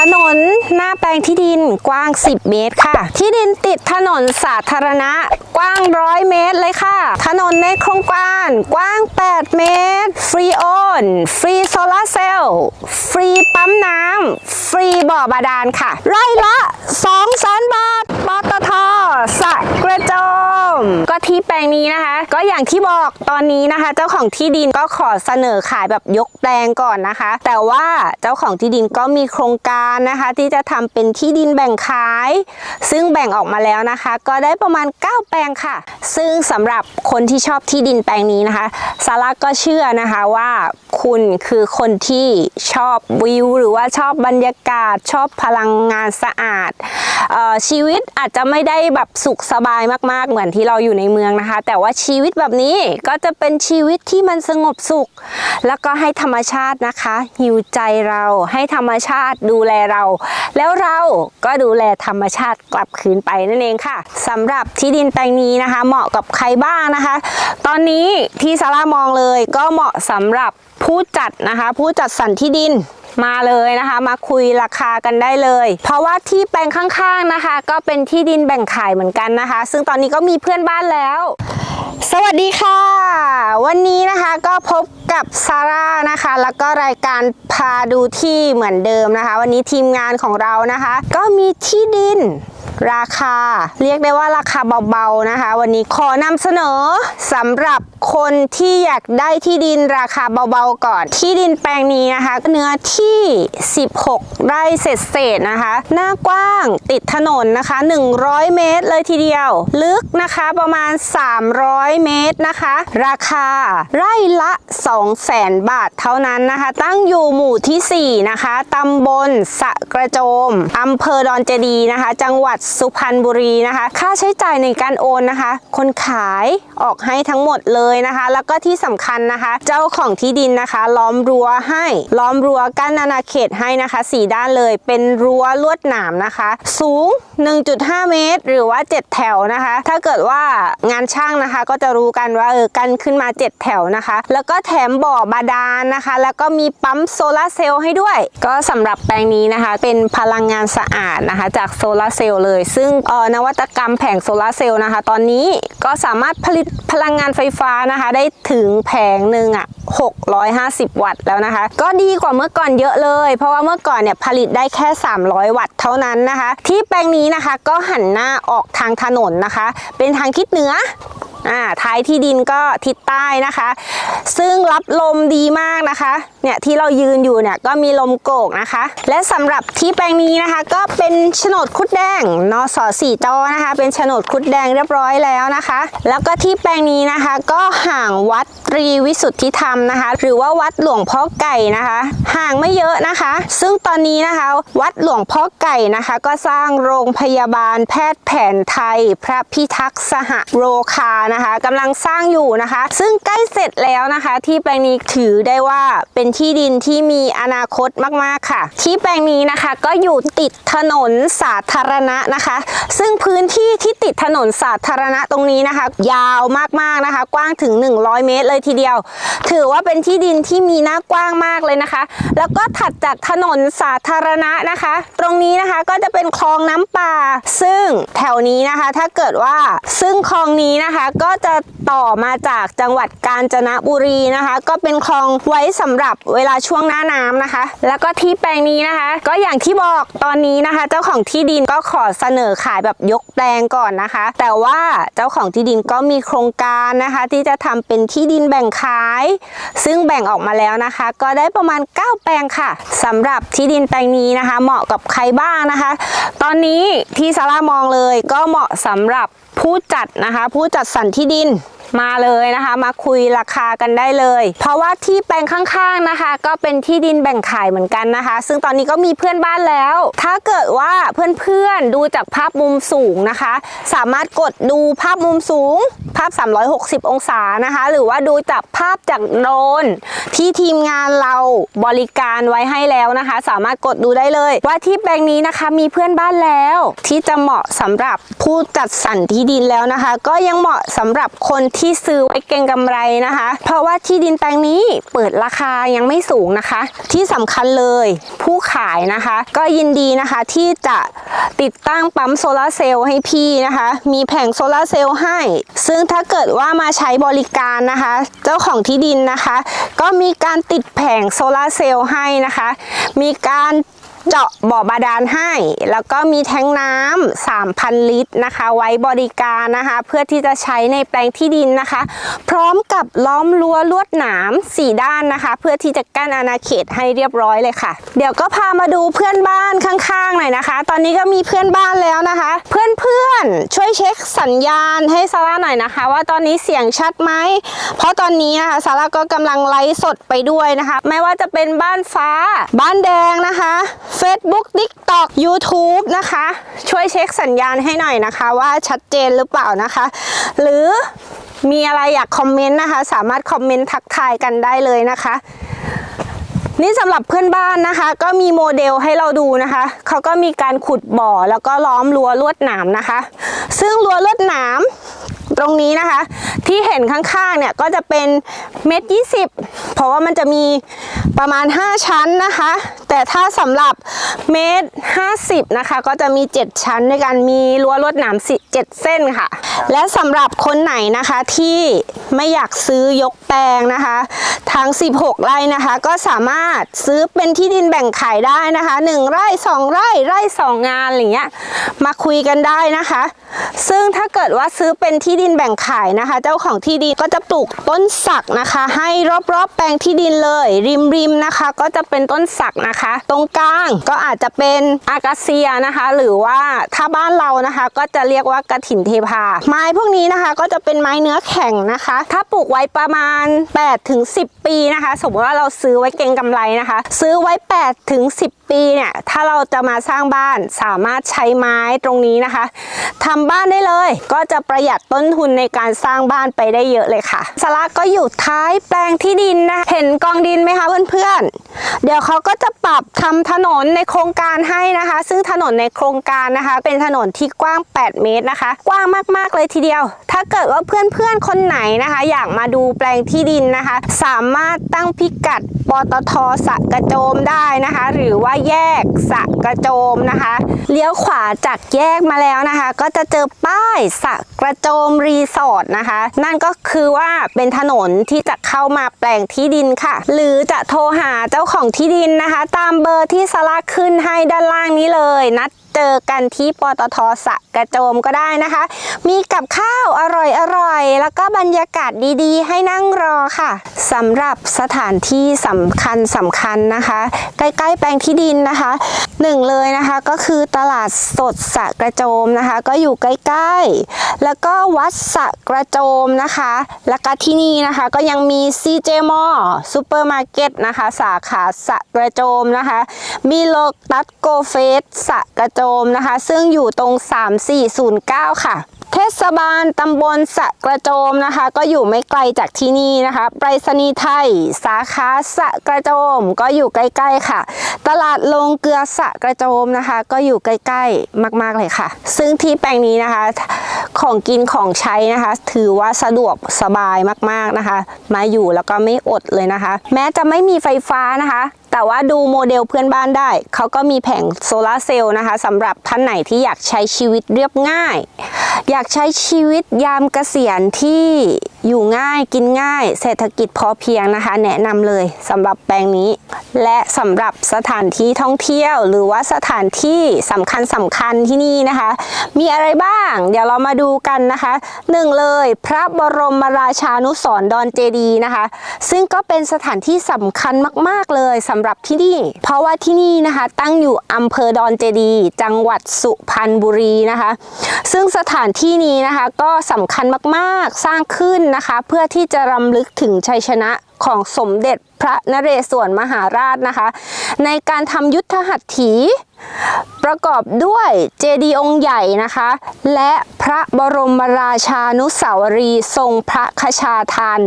ถนนหน้าแปลงที่ดินกว้าง10 เมตรค่ะที่ดินติดถนนสาธารณะกว้าง100 เมตรเลยค่ะถนนในโครงการกว้าง8 เมตรฟรีโอนฟรีโซลาร์เซลล์ฟรีปั๊มน้ำฟรีบ่อบาดาลค่ะไร่ละ 200,000 บาทปตท.สระกระโจมก็ที่แปลงนี้นะคะก็อย่างที่บอกตอนนี้นะคะเจ้าของที่ดินก็ขอเสนอขายแบบยกแปลงก่อนนะคะแต่ว่าเจ้าของที่ดินก็มีโครงการนะคะที่จะทำเป็นที่ดินแบ่งขายซึ่งแบ่งออกมาแล้วนะคะก็ได้ประมาณ9 แปลงค่ะซึ่งสำหรับคนที่ชอบที่ดินแปลงนี้นะคะซาร่าก็เชื่อนะคะว่าคุณคือคนที่ชอบวิวหรือว่าชอบบรรยากาศชอบพลังงานสะอาดชีวิตอาจจะไม่ได้แบบสุขสบายมากๆเหมือนที่เราอยู่ในเมืองนะคะแต่ว่าชีวิตแบบนี้ก็จะเป็นชีวิตที่มันสงบสุขแล้วก็ให้ธรรมชาตินะคะฮีลใจเราให้ธรรมชาติดูแลเราแล้วเราก็ดูแลธรรมชาติกลับคืนไปนั่นเองค่ะสำหรับที่ดินแปลงนี้นะคะเหมาะกับใครบ้างนะคะตอนนี้ที่ซาร่ามองเลยก็เหมาะสำหรับผู้จัดนะคะผู้จัดสรรที่ดินมาเลยนะคะมาคุยราคากันได้เลยเพราะว่าที่แปลงข้างๆนะคะก็เป็นที่ดินแบ่งขายเหมือนกันนะคะซึ่งตอนนี้ก็มีเพื่อนบ้านแล้วสวัสดีค่ะวันนี้นะคะก็พบกับซาร่านะคะแล้วก็รายการพาดูที่เหมือนเดิมนะคะวันนี้ทีมงานของเรานะคะก็มีที่ดินราคาเรียกได้ว่าราคาเบาๆนะคะวันนี้ขอนำเสนอสำหรับคนที่อยากได้ที่ดินราคาเบาๆก่อนที่ดินแปลงนี้นะคะเนื้อที่16 ไร่เศษๆนะคะหน้ากว้างติดถนนนะคะ100 เมตรเลยทีเดียวลึกนะคะประมาณ300 เมตรนะคะราคาไร่ละ 200,000 บาทเท่านั้นนะคะตั้งอยู่หมู่ที่4นะคะตำบลสระกระโจมอำเภอดอนเจดีนะคะจังหวัดสุพรรณบุรีนะคะค่าใช้จ่ายในการโอนนะคะคนขายออกให้ทั้งหมดเลยนะคะแล้วก็ที่สำคัญนะคะเจ้าของที่ดินนะคะล้อมรั้วให้ล้อมรั้วกั้นอาณาเขตให้นะคะ4 ด้านเลยเป็นรั้วลวดหนามนะคะสูง 1.5 เมตรหรือว่า7 แถวนะคะถ้าเกิดว่างานช่างนะคะก็จะรู้กันว่ากันขึ้นมา7 แถวนะคะแล้วก็แถมบ่อบาดาลนะคะแล้วก็มีปั๊มโซลาร์เซลล์ให้ด้วยก็สำหรับแปลงนี้นะคะเป็นพลังงานสะอาดนะคะจากโซลาร์เซลล์เลยซึ่งนวัตกรรมแผงโซลาร์เซลล์นะคะตอนนี้ก็สามารถผลิตพลังงานไฟฟ้านะคะได้ถึงแผงหนึ่ง650 วัตต์แล้วนะคะก็ดีกว่าเมื่อก่อนเยอะเลยเพราะว่าเมื่อก่อนเนี่ยผลิตได้แค่300 วัตต์เท่านั้นนะคะที่แปลงนี้นะคะก็หันหน้าออกทางถนนนะคะเป็นทางทิศเหนือท้ายที่ดินก็ทิศใต้นะคะซึ่งรับลมดีมากนะคะเนี่ยที่เรายืนอยู่เนี่ยก็มีลมโกกนะคะและสำหรับที่แปลงนี้นะคะก็เป็นโฉนดคุดแดงนส.4 จนะคะเป็นโฉนดคุดแดงเรียบร้อยแล้วนะคะแล้วก็ที่แปลงนี้นะคะก็ห่างวัดตรีวิสุทธิธรรมนะคะหรือว่าวัดหลวงพ่อไก่นะคะห่างไม่เยอะนะคะซึ่งตอนนี้นะคะวัดหลวงพ่อไก่นะคะก็สร้างโรงพยาบาลแพทย์แผนไทยพระพิทักษ์สหโรคานะคะกำลังสร้างอยู่นะคะซึ่งใกล้เสร็จแล้วนะคะที่แปลงนี้ถือได้ว่าเป็นที่ดินที่มีอนาคตมากๆค่ะที่แปลงนี้นะคะก็อยู่ติดถนนสาธารณะนะคะซึ่งพื้นที่ที่ติดถนนสาธารณะตรงนี้นะคะยาวมากๆนะคะกว้างถึง100 เมตรเลยทีเดียวถือว่าเป็นที่ดินที่มีหน้ากว้างมากเลยนะคะแล้วก็ถัดจากถนนสาธารณะนะคะตรงนี้นะคะก็จะเป็นคลองน้ำป่าซึ่งแถวนี้นะคะถ้าเกิดว่าซึ่งคลองนี้นะคะก็จะต่อมาจากจังหวัดกาญจนบุรีนะคะก็เป็นคลองไว้สำหรับเวลาช่วงหน้าน้ำนะคะแล้วก็ที่แปลงนี้นะคะก็อย่างที่บอกตอนนี้นะคะเจ้าของที่ดินก็ขอเสนอขายแบบยกแปลงก่อนนะคะแต่ว่าเจ้าของที่ดินก็มีโครงการนะคะที่จะทำเป็นที่ดินแบ่งขายซึ่งแบ่งออกมาแล้วนะคะก็ได้ประมาณ9 แปลงค่ะสำหรับที่ดินแปลงนี้นะคะเหมาะกับใครบ้างนะคะตอนนี้ที่ซาร่ามองเลยก็เหมาะสำหรับผู้จัดนะคะผู้จัดสรรที่ดินมาเลยนะคะมาคุยราคากันได้เลยเพราะว่าที่แปลงข้างๆนะคะก็เป็นที่ดินแบ่งขายเหมือนกันนะคะซึ่งตอนนี้ก็มีเพื่อนบ้านแล้วถ้าเกิดว่าเพื่อนๆดูจากภาพมุมสูงนะคะสามารถกดดูภาพมุมสูง ภาพ360องศานะคะหรือว่าดูจากภาพจากโดรนที่ทีมงานเราบริการไว้ให้แล้วนะคะสามารถกดดูได้เลยว่าที่แปลงนี้นะคะมีเพื่อนบ้านแล้วที่จะเหมาะสำหรับผู้จัดสรรที่ดินแล้วนะคะก็ยังเหมาะสำหรับคนที่ซื้อไว้เก็งกำไรนะคะเพราะว่าที่ดินแปลงนี้เปิดราคายังไม่สูงนะคะที่สำคัญเลยผู้ขายนะคะก็ยินดีนะคะที่จะติดตั้งปั๊มโซลาร์เซลล์ให้พี่นะคะมีแผงโซลาร์เซลล์ให้ซึ่งถ้าเกิดว่ามาใช้บริการนะคะเจ้าของที่ดินนะคะก็มีการติดแผงโซลาร์เซลล์ให้นะคะมีการเจาะบ่อบาดาลให้แล้วก็มีแทงน้ำ 3,000 ลิตรนะคะไว้บริการนะคะเพื่อที่จะใช้ในแปลงที่ดินนะคะพร้อมกับล้อมรั้วลวดหนาม4ด้านนะคะเพื่อที่จะกั้นอาณาเขตให้เรียบร้อยเลยค่ะเดี๋ยวก็พามาดูเพื่อนบ้านข้างๆหน่อยนะคะตอนนี้ก็มีเพื่อนบ้านแล้วนะคะเพื่อนๆช่วยเช็คสัญญาณให้ซาร่าหน่อยนะคะว่าตอนนี้เสียงชัดไหมเพราะตอนนี้นะคะซาร่าก็กำลังไลฟ์สดไปด้วยนะคะไม่ว่าจะเป็นบ้านฟ้าบ้านแดงนะคะFacebook TikTok YouTube นะคะช่วยเช็คสัญญาณให้หน่อยนะคะว่าชัดเจนหรือเปล่านะคะหรือมีอะไรอยากคอมเมนต์นะคะสามารถคอมเมนต์ทักทายกันได้เลยนะคะนี่สำหรับเพื่อนบ้านนะคะก็มีโมเดลให้เราดูนะคะเขาก็มีการขุดบ่อแล้วก็ล้อมรั้วลวดหนามนะคะซึ่งรั้วลวดหนามตรงนี้นะคะที่เห็นข้างๆเนี่ยก็จะเป็น1.20 เพราะว่ามันจะมีประมาณ5ชั้นนะคะแต่ถ้าสำหรับ1.50 นะคะก็จะมี7ชั้นด้วยกันมีรั้วลวดหนาม7เส้นค่ะและสำหรับคนไหนนะคะที่ไม่อยากซื้อยกแปลงนะคะทั้ง16ไร่นะคะก็สามารถซื้อเป็นที่ดินแบ่งขายได้นะคะ1ไร่2ไร่ไร่2งานอะไรเงี้ยมาคุยกันได้นะคะซึ่งถ้าเกิดว่าซื้อเป็นที่ดินแบ่งขายนะคะเจ้าของที่ดินก็จะปลูกต้นสักนะคะให้รอบๆแปลงที่ดินเลยริมนะคะก็จะเป็นต้นสักนะคะตรงกลางก็อาจจะเป็นอากาเซียนะคะหรือว่าถ้าบ้านเรานะคะก็จะเรียกว่ากฐินเทพาไม้พวกนี้นะคะก็จะเป็นไม้เนื้อแข็งนะคะถ้าปลูกไว้ประมาณ8-10 ปีนะคะสมมติว่าเราซื้อไว้เก็งกำไรนะคะซื้อไว้8-10 ปีเนี่ยถ้าเราจะมาสร้างบ้านสามารถใช้ไม้ตรงนี้นะคะทำบ้านได้เลยก็จะประหยัดต้นทุนในการสร้างบ้านไปได้เยอะเลยค่ะซาร่าก็อยู่ท้ายแปลงที่ดินนะเห็นกองดินไหมคะเพื่อนๆเดี๋ยวเขาก็จะปรับทำถนนในโครงการให้นะคะซึ่งถนนในโครงการนะคะเป็นถนนที่กว้าง8 เมตรนะคะกว้างมากๆเลยทีเดียวถ้าเกิดว่าเพื่อนๆคนไหนนะคะอยากมาดูแปลงที่ดินนะคะสามารถตั้งพิกัดปตท.สระกระโจมได้นะคะหรือว่าแยกสระกระโจมนะคะเลี้ยวขวาจากแยกมาแล้วนะคะก็จะเจอป้ายสระกระโจมรีสอร์ทนะคะนั่นก็คือว่าเป็นถนนที่จะเข้ามาแปลงที่ดินค่ะหรือจะโทรหาเจ้าของที่ดินนะคะตามเบอร์ที่ซาร่าขึ้นให้ด้านล่างนี้เลยนัดเจอกันที่ปตท.สระกระโจมก็ได้นะคะมีกับข้าวอร่อยแล้วก็บรรยากาศดีๆให้นั่งรอค่ะสำหรับสถานที่สำคัญนะคะใกล้ๆแปลงที่ดินนะคะ1เลยนะคะก็คือตลาดสดสระกระโจมนะคะก็อยู่ใกล้ๆแล้วก็วัดสระกระโจมนะคะแล้วก็ที่นี่นะคะก็ยังมี CJ Mall ซูเปอร์มาร์เก็ตนะคะสาขาสระกระโจมนะคะมีโลตัสโกเฟสสระกระโจมนะคะซึ่งอยู่ตรง3409ค่ะเทศบาลตำบลสระกระโจมนะคะก็อยู่ไม่ไกลจากที่นี่นะคะไปรษณีย์ไทยสาขาสระกระโจมก็อยู่ใกล้ๆค่ะตลาดโรงเกลือสระกระโจมนะคะก็อยู่ใกล้ๆมากๆเลยค่ะซึ่งที่แปลงนี้นะคะของกินของใช้นะคะถือว่าสะดวกสบายมากๆนะคะมาอยู่แล้วก็ไม่อดเลยนะคะแม้จะไม่มีไฟฟ้านะคะแต่ว่าดูโมเดลเพื่อนบ้านได้เขาก็มีแผงโซลาร์เซลล์นะคะสำหรับท่านไหนที่อยากใช้ชีวิตเรียบง่ายอยากใช้ชีวิตยามเกษียณที่อยู่ง่ายกินง่ายเศรษฐกิจพอเพียงนะคะแนะนำเลยสำหรับแปลงนี้และสำหรับสถานที่ท่องเที่ยวหรือว่าสถานที่สำคัญที่นี่นะคะมีอะไรบ้างเดี๋ยวเรามาดูกันนะคะ1เลยพระบรมราชานุสรณ์ดอนเจดีย์นะคะซึ่งก็เป็นสถานที่สำคัญมากๆเลยสำหรับที่นี่เพราะว่าที่นี่นะคะตั้งอยู่อำเภอดอนเจดีย์จังหวัดสุพรรณบุรีนะคะซึ่งสถานที่นี้นะคะก็สำคัญมากๆสร้างขึ้นนะคะเพื่อที่จะรำลึกถึงชัยชนะของสมเด็จพระนเรศวรมหาราชนะคะในการทำยุทธหัตถี ประกอบด้วยเจดีย์องค์ใหญ่นะคะและพระบรมราชานุสาวรีย์ทรงพระคชาทาน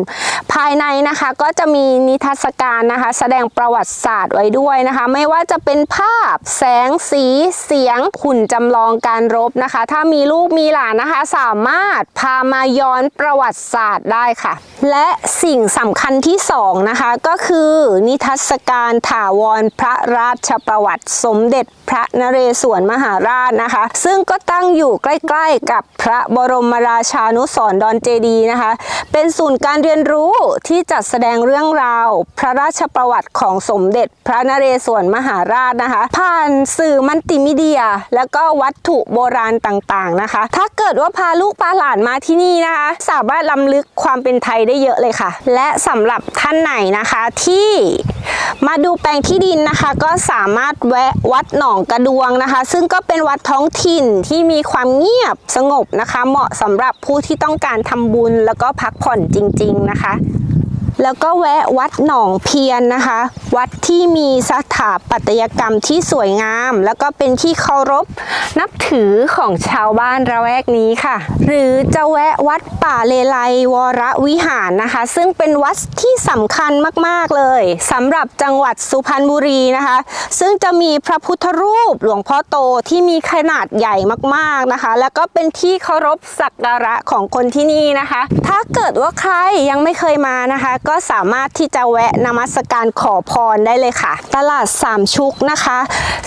ภายในนะคะก็จะมีนิทรรศการนะคะแสดงประวัติศาสตร์ไว้ด้วยนะคะไม่ว่าจะเป็นภาพแสงสีเสียงหุ่นจำลองการรบนะคะถ้ามีลูกมีหลานนะคะสามารถพามาย้อนประวัติศาสตร์ได้ค่ะและสิ่งสำคัญที่2นะคะก็คือนิทรรศการถาวรพระราชประวัติสมเด็จพระนเรศวรมหาราชนะคะซึ่งก็ตั้งอยู่ใกล้ๆกับพระบรมราชานุสรณ์ดอนเจดีย์นะคะเป็นศูนย์การเรียนรู้ที่จัดแสดงเรื่องราวพระราชประวัติของสมเด็จพระนเรศวรมหาราชนะคะผ่านสื่อมัลติมีเดียแล้วก็วัตถุโบราณต่างๆนะคะถ้าเกิดว่าพาลูกพาหลานมาที่นี่นะคะสามารถล้ำลึกความเป็นไทยได้เยอะเลยค่ะและสำหรับท่านไหนนะคะที่มาดูแปลงที่ดินนะคะก็สามารถแวะวัดหนองกระดวงนะคะซึ่งก็เป็นวัดท้องถิ่นที่มีความเงียบสงบนะคะเหมาะสำหรับผู้ที่ต้องการทำบุญแล้วก็พักผ่อนจริงๆนะคะแล้วก็แวะวัดหนองเพียนนะคะวัดที่มีสถาปัตยกรรมที่สวยงามแล้วก็เป็นที่เคารพนับถือของชาวบ้านระแวกนี้ค่ะหรือจะแวะวัดป่าเลไลวรวิหารนะคะซึ่งเป็นวัดที่สำคัญมากๆเลยสำหรับจังหวัดสุพรรณบุรีนะคะซึ่งจะมีพระพุทธรูปหลวงพ่อโตที่มีขนาดใหญ่มากๆนะคะแล้วก็เป็นที่เคารพสักการะของคนที่นี่นะคะถ้าเกิดว่าใครยังไม่เคยมานะคะก็สามารถที่จะแวะนมัสการขอพรได้เลยค่ะตลาดสามชุกนะคะ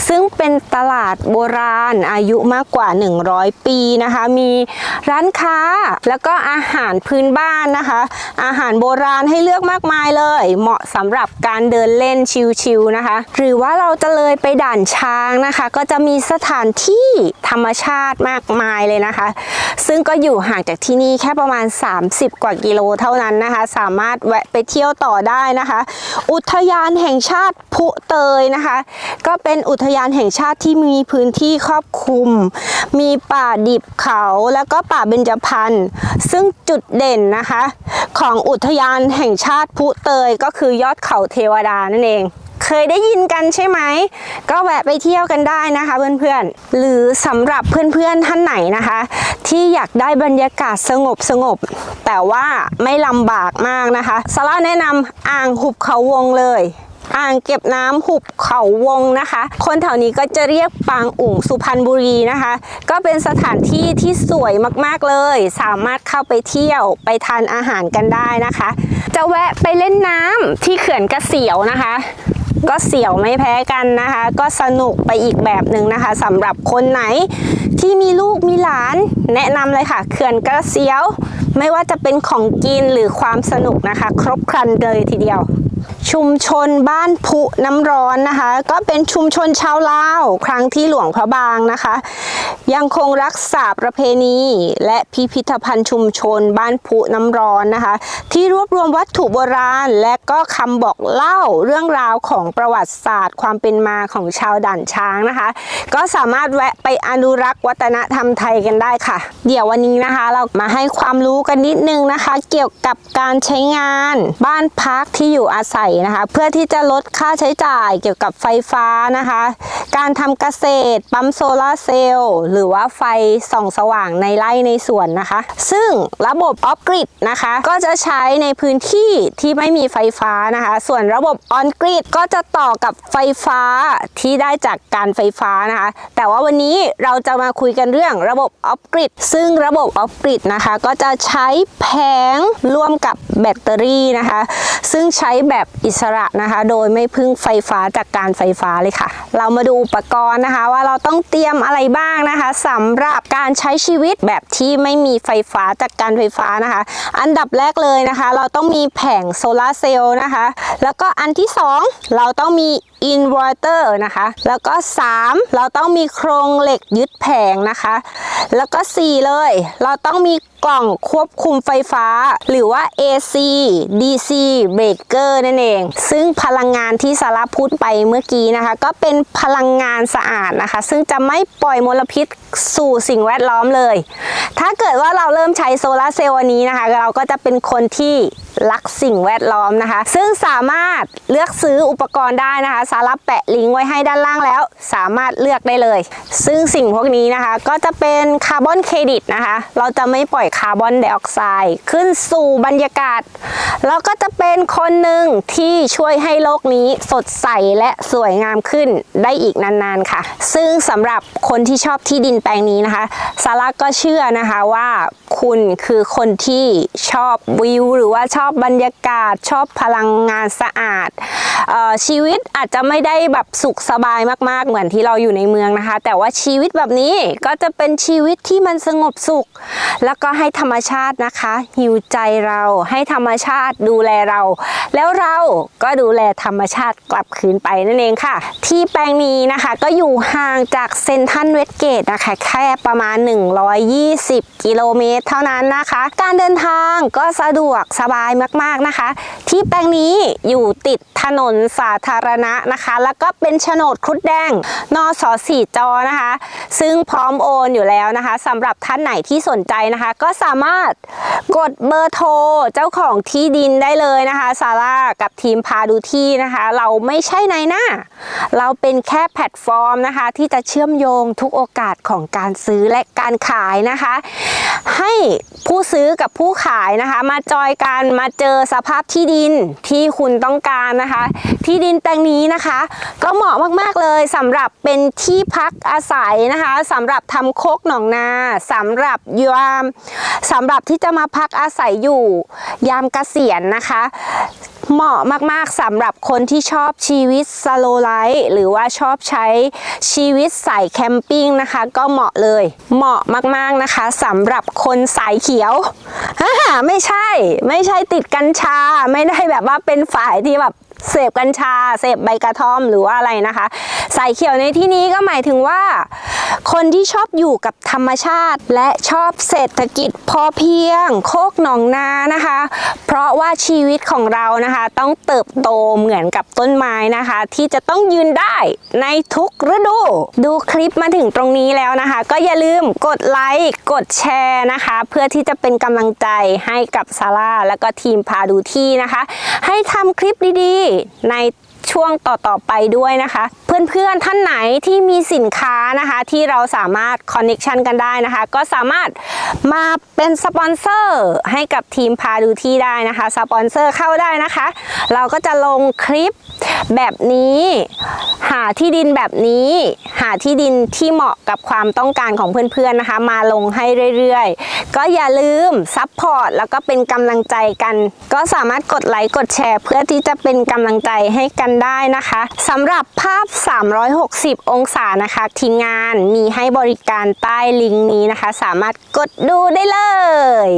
ซึ่งเป็นตลาดโบราณอายุมากกว่า100ปีนะคะมีร้านค้าแล้วก็อาหารพื้นบ้านนะคะอาหารโบราณให้เลือกมากมายเลยเหมาะสำหรับการเดินเล่นชิลๆนะคะหรือว่าเราจะเลยไปด่านช้างนะคะก็จะมีสถานที่ธรรมชาติมากมายเลยนะคะซึ่งก็อยู่ห่างจากที่นี่แค่ประมาณ30กว่ากิโลเท่านั้นนะคะสามารถแวะไปเที่ยวต่อได้นะคะอุทยานแห่งชาติพุเตยนะคะก็เป็นอุทยานแห่งชาติที่มีพื้นที่ครอบคลุมมีป่าดิบเขาแล้วก็ป่าเบญจพรรณซึ่งจุดเด่นนะคะของอุทยานแห่งชาติพุเตยก็คือยอดเขาเทวดานั่นเองเคยได้ยินกันใช่ไหมก็แวะไปเที่ยวกันได้นะคะเพื่อนๆหรือสำหรับเพื่อนๆท่านไหนนะคะที่อยากได้บรรยากาศสงบแต่ว่าไม่ลำบากมากนะคะซาร่าแนะนำอ่างหุบเขาวงเลยอ่างเก็บน้ำหุบเขาวงนะคะคนแถวนี้ก็จะเรียกปางอุ๋งสุพรรณบุรีนะคะก็เป็นสถานที่ที่สวยมากๆเลยสามารถเข้าไปเที่ยวไปทานอาหารกันได้นะคะจะแวะไปเล่นน้ำที่เขื่อนกระเสียวนะคะก็เสียวไม่แพ้กันนะคะก็สนุกไปอีกแบบหนึ่งนะคะสำหรับคนไหนที่มีลูกมีหลานแนะนำเลยค่ะเขื่อนกระเสียวไม่ว่าจะเป็นของกินหรือความสนุกนะคะครบครันเลยทีเดียวชุมชนบ้านพุน้ำร้อนนะคะก็เป็นชุมชนชาวลาวครั้งที่หลวงพระบางนะคะยังคงรักษาประเพณีและพิพิธภัณฑ์ชุมชนบ้านพุน้ำร้อนนะคะที่รวบรวมวัตถุโบราณและก็คำบอกเล่าเรื่องราวของประวัติศาสตร์ความเป็นมาของชาวด่านช้างนะคะก็สามารถแวะไปอนุรักษ์วัฒนธรรมไทยกันได้ค่ะเดี๋ยววันนี้นะคะเรามาให้ความรู้กันนิดนึงนะคะเกี่ยวกับการใช้งานบ้านพักที่อยู่อาศัยนะคะเพื่อที่จะลดค่าใช้จ่ายเกี่ยวกับไฟฟ้านะคะการทำเกษตรปั๊มโซลาร์เซลล์หรือว่าไฟส่องสว่างในไร่ในสวนนะคะซึ่งระบบออฟกริดนะคะก็จะใช้ในพื้นที่ที่ไม่มีไฟฟ้านะคะส่วนระบบออนกริดก็จะต่อกับไฟฟ้าที่ได้จากการไฟฟ้านะคะแต่ว่าวันนี้เราจะมาคุยกันเรื่องระบบออฟกริดซึ่งระบบออฟกริดนะคะก็จะใช้แผงร่วมกับแบตเตอรี่นะคะซึ่งใช้แบบอิสระนะคะโดยไม่พึ่งไฟฟ้าจากการไฟฟ้าเลยค่ะเรามาดูอุปกรณ์นะคะว่าเราต้องเตรียมอะไรบ้างนะคะสำหรับการใช้ชีวิตแบบที่ไม่มีไฟฟ้าจากการไฟฟ้านะคะอันดับแรกเลยนะคะเราต้องมีแผงโซลาร์เซลล์นะคะแล้วก็อันที่2เราต้องมีอินเวอร์เตอร์นะคะแล้วก็3เราต้องมีโครงเหล็กยึดแผงนะคะแล้วก็4เลยเราต้องมีกล่องควบคุมไฟฟ้าหรือว่า AC DC Breaker นั่นเองซึ่งพลังงานที่ซาร่าพูดไปเมื่อกี้นะคะก็เป็นพลังงานสะอาดนะคะซึ่งจะไม่ปล่อยมลพิษสู่สิ่งแวดล้อมเลยถ้าเกิดว่าเราเริ่มใช้โซลาร์เซลล์อันนี้นะคะเราก็จะเป็นคนที่ รักสิ่งแวดล้อมนะคะซึ่งสามารถเลือกซื้ออุปกรณ์ได้นะคะซาร่าแปะลิงก์ไว้ให้ด้านล่างแล้วสามารถเลือกได้เลยซึ่งสิ่งพวกนี้นะคะก็จะเป็นคาร์บอนเครดิตนะคะเราจะไม่ปล่อยคาร์บอนไดออกไซด์ขึ้นสู่บรรยากาศแล้วก็จะเป็นคนหนึ่งที่ช่วยให้โลกนี้สดใสและสวยงามขึ้นได้อีกนานๆค่ะซึ่งสำหรับคนที่ชอบที่ดินแปลงนี้นะคะซาร่าก็เชื่อนะคะว่าคุณคือคนที่ชอบวิวหรือว่าชอบบรรยากาศชอบพลังงานสะอาดชีวิตอาจจะไม่ได้แบบสุขสบายมากๆเหมือนที่เราอยู่ในเมืองนะคะแต่ว่าชีวิตแบบนี้ก็จะเป็นชีวิตที่มันสงบสุขแล้วก็ให้ธรรมชาตินะคะฮีลใจเราให้ธรรมชาติดูแลเราแล้วเราก็ดูแลธรรมชาติกลับคืนไปนั่นเองค่ะที่แปลงนี้นะคะก็อยู่ห่างจากเซ็นทรัลเวสเกตนะคะแค่ประมาณ120กิโลเมตรเท่านั้นนะคะการเดินทางก็สะดวกสบายมากๆนะคะที่แปลงนี้อยู่ติดถนนสาธารณะนะคะแล้วก็เป็นโฉนดครุฑแดงนส.4 จนะคะซึ่งพร้อมโอนอยู่แล้วนะคะสำหรับท่านไหนที่สนใจนะคะก็สามารถกดเบอร์โทรเจ้าของที่ดินได้เลยนะคะซาร่ากับทีมพาดูที่นะคะเราไม่ใช่นายหน้าเราเป็นแค่แพลตฟอร์มนะคะที่จะเชื่อมโยงทุกโอกาสของการซื้อและการขายนะคะให้ผู้ซื้อกับผู้ขายนะคะมาจอยกันมาเจอสภาพที่ดินที่คุณต้องการนะคะที่ดินแปลงนี้นะคะก็เหมาะมากๆเลยสำหรับเป็นที่พักอาศัยนะคะสำหรับทำโคกหนองนาสำหรับสำหรับที่จะมาพักอาศัยอยู่ยามเกษียณนะคะเหมาะมากๆสำหรับคนที่ชอบชีวิตสโลไลฟ์หรือว่าชอบใช้ชีวิตสายแคมปิ้งนะคะก็เหมาะเลยเหมาะมากๆนะคะสำหรับคนสายเขียวไม่ใช่ติดกัญชาไม่ได้แบบว่าเป็นฝ่ายที่แบบเสพกัญชาเสพใบกระท่อมหรือว่าอะไรนะคะสายเขียวในที่นี้ก็หมายถึงว่าคนที่ชอบอยู่กับธรรมชาติและชอบเศรษฐกิจพอเพียงโคกหนองนานะคะเพราะว่าชีวิตของเรานะคะต้องเติบโตเหมือนกับต้นไม้นะคะที่จะต้องยืนได้ในทุกฤดูคลิปมาถึงตรงนี้แล้วนะคะก็อย่าลืมกดไลค์กดแชร์นะคะเพื่อที่จะเป็นกำลังใจให้กับซาร่าและก็ทีมพาดูที่นะคะให้ทำคลิปดีๆในช่วงต่อๆไปด้วยนะคะเพื่อนๆท่านไหนที่มีสินค้านะคะที่เราสามารถคอนเนคชันกันได้นะคะก็สามารถมาเป็นสปอนเซอร์ให้กับทีมพาดูที่ได้นะคะสปอนเซอร์เข้าได้นะคะเราก็จะลงคลิปแบบนี้หาที่ดินแบบนี้หาที่ดินที่เหมาะกับความต้องการของเพื่อนๆนะคะมาลงให้เรื่อยๆก็อย่าลืมซัพพอร์ตแล้วก็เป็นกำลังใจกันก็สามารถกดไลค์กดแชร์เพื่อที่จะเป็นกำลังใจให้กันได้นะคะสำหรับภาพ360องศานะคะทีมงานมีให้บริการใต้ลิงก์นี้นะคะสามารถกดดูได้เลย